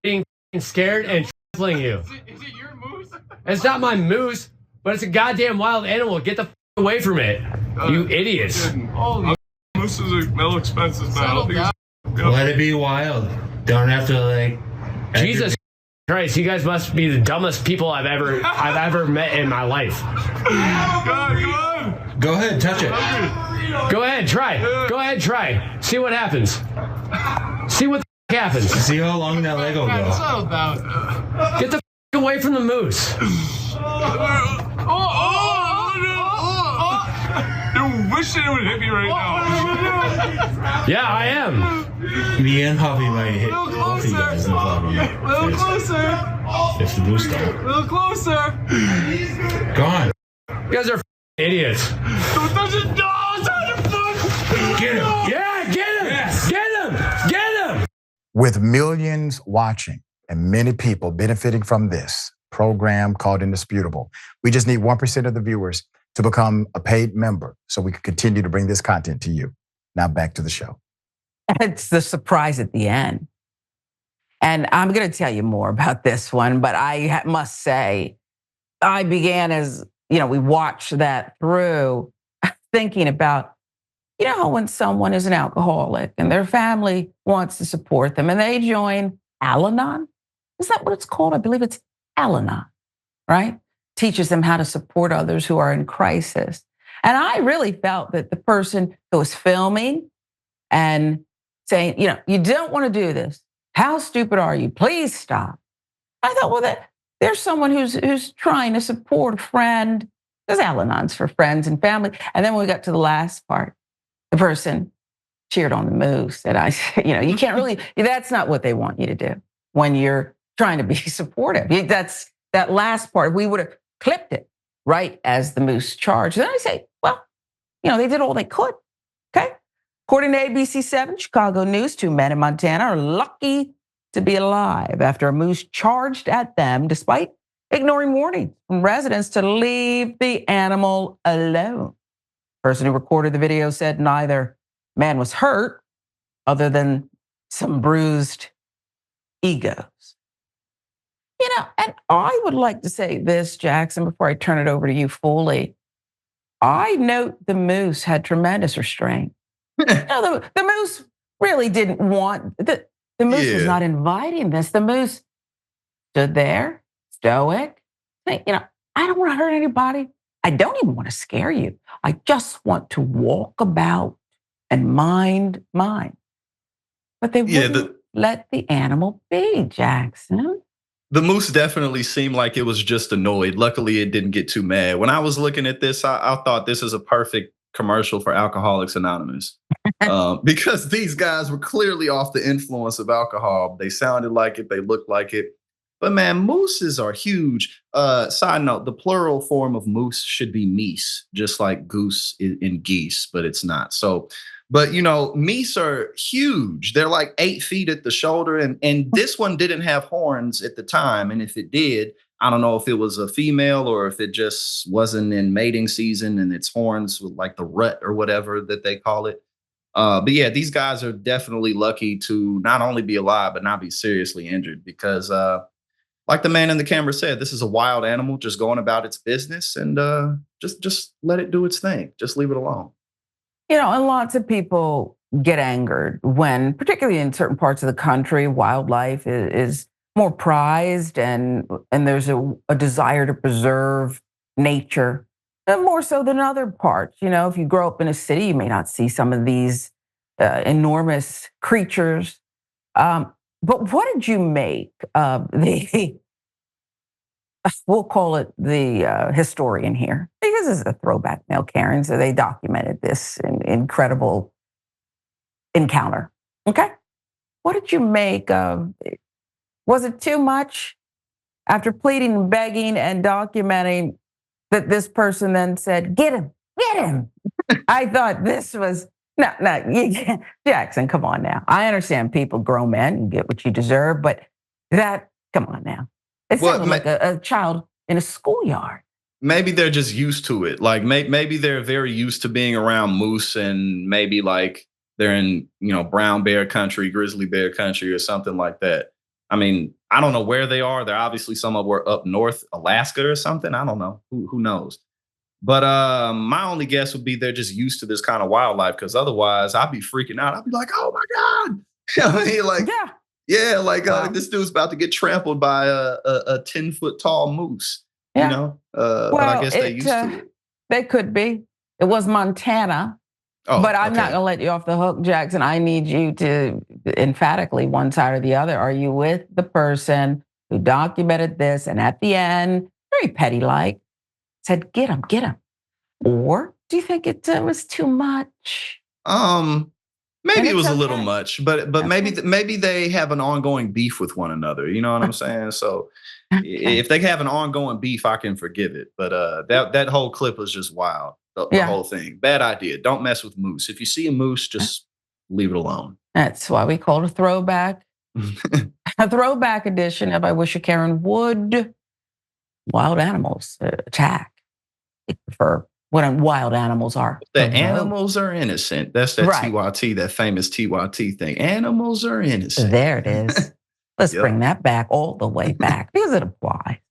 being scared and fling you. Is it your moose? It's not my moose, but it's a goddamn wild animal. Get the away from it, you idiots. Mooses are no expenses now. Let it be wild. Don't have to like. Jesus Christ, you guys must be the dumbest people I've ever met in my life. God. Go ahead, touch it. Go ahead, try. Go ahead, try. See what happens. See what the happens. See how long that leg will go. Settle down. Get the away from the moose. You're wishing it would hit me right now. Yeah, I am. Me and Huffy might hit both of you guys. No problem. A little closer. If the moose don't. A little closer. Go on. You guys are idiots. Don't touch it. Get him. Yeah, get him. Yes. Get him. Get him. With millions watching and many people benefiting from this program called Indisputable, we just need 1% of the viewers to become a paid member so we can continue to bring this content to you. Now back to the show. It's the surprise at the end. And I'm going to tell you more about this one, but I must say, I began as, we watched that through thinking about, when someone is an alcoholic and their family wants to support them and they join Al-Anon. Is that what it's called? I believe it's Al-Anon, right? Teaches them how to support others who are in crisis. And I really felt that the person who was filming and saying, you don't want to do this. How stupid are you? Please stop. I thought, well, there's someone who's trying to support a friend. There's Al-Anons for friends and family. And then when we got to the last part, the person cheered on the moose. And I said, you can't really, that's not what they want you to do when you're trying to be supportive. That's that last part. We would have clipped it right as the moose charged. Then I say, well, they did all they could. Okay. According to ABC7 Chicago News, 2 men in Montana are lucky to be alive after a moose charged at them despite ignoring warnings from residents to leave the animal alone. The person who recorded the video said neither man was hurt other than some bruised egos. And I would like to say this, Jackson, before I turn it over to you fully. I note the moose had tremendous restraint. The moose really didn't want, the moose was not inviting this. The moose stood there, stoic. I don't want to hurt anybody. I don't even want to scare you. I just want to walk about and mind mine. But they wouldn't let the animal be, Jackson. The moose definitely seemed like it was just annoyed. Luckily, it didn't get too mad. When I was looking at this, I thought this is a perfect commercial for Alcoholics Anonymous because these guys were clearly off the influence of alcohol. They sounded like it. They looked like it. But man, mooses are huge. Side note, the plural form of moose should be meese, just like goose in geese, but it's not. So, but meese are huge. They're like 8 feet at the shoulder. And this one didn't have horns at the time. And if it did, I don't know if it was a female or if it just wasn't in mating season and its horns with like the rut or whatever that they call it. But yeah, these guys are definitely lucky to not only be alive, but not be seriously injured because like the man in the camera said, this is a wild animal just going about its business and just let it do its thing. Just leave it alone. And lots of people get angered when, particularly in certain parts of the country, wildlife is more prized and there's a desire to preserve nature, and more so than other parts. If you grow up in a city, you may not see some of these enormous creatures. But what did you make of we'll call it the historian here, because this is a throwback mail, Karen, so they documented this incredible encounter, okay? What did you make of it? Was it too much? After pleading and begging and documenting that this person then said, get him. I thought this was, no, you can't. Jackson, come on now. I understand people, grown men, you get what you deserve, but come on now. It sounded like a child in a schoolyard. Maybe they're just used to it. Like maybe they're very used to being around moose and maybe like they're in, brown bear country, grizzly bear country or something like that. I mean, I don't know where they are. They're obviously somewhere up north, Alaska or something. I don't know. Who knows? But my only guess would be they're just used to this kind of wildlife, because otherwise I'd be freaking out. I'd be like, oh my God. You know what I mean? Like, yeah, like Wow. this dude's about to get trampled by a 10-foot tall moose. Yeah. You know? But I guess they're used to it. They could be. It was Montana. Oh, but I'm not okay. going to let you off the hook, Jackson. I need you to emphatically, one side or the other. Are you with the person who documented this and at the end, very petty-like, said, get him. Or do you think it was too much? Maybe it was a little okay. much, but maybe they have an ongoing beef with one another. You know what I'm saying? So if they have an ongoing beef, I can forgive it. But that whole clip was just wild. The whole thing. Bad idea. Don't mess with moose. If you see a moose, just leave it alone. That's why we call it a throwback. A throwback edition of I Wish a Karen Would. Wild animals attack. They prefer when wild animals are. The animals are innocent. That's that Right. TYT, that famous TYT thing. Animals are innocent. There it is. Let's bring that back all the way back because it applies.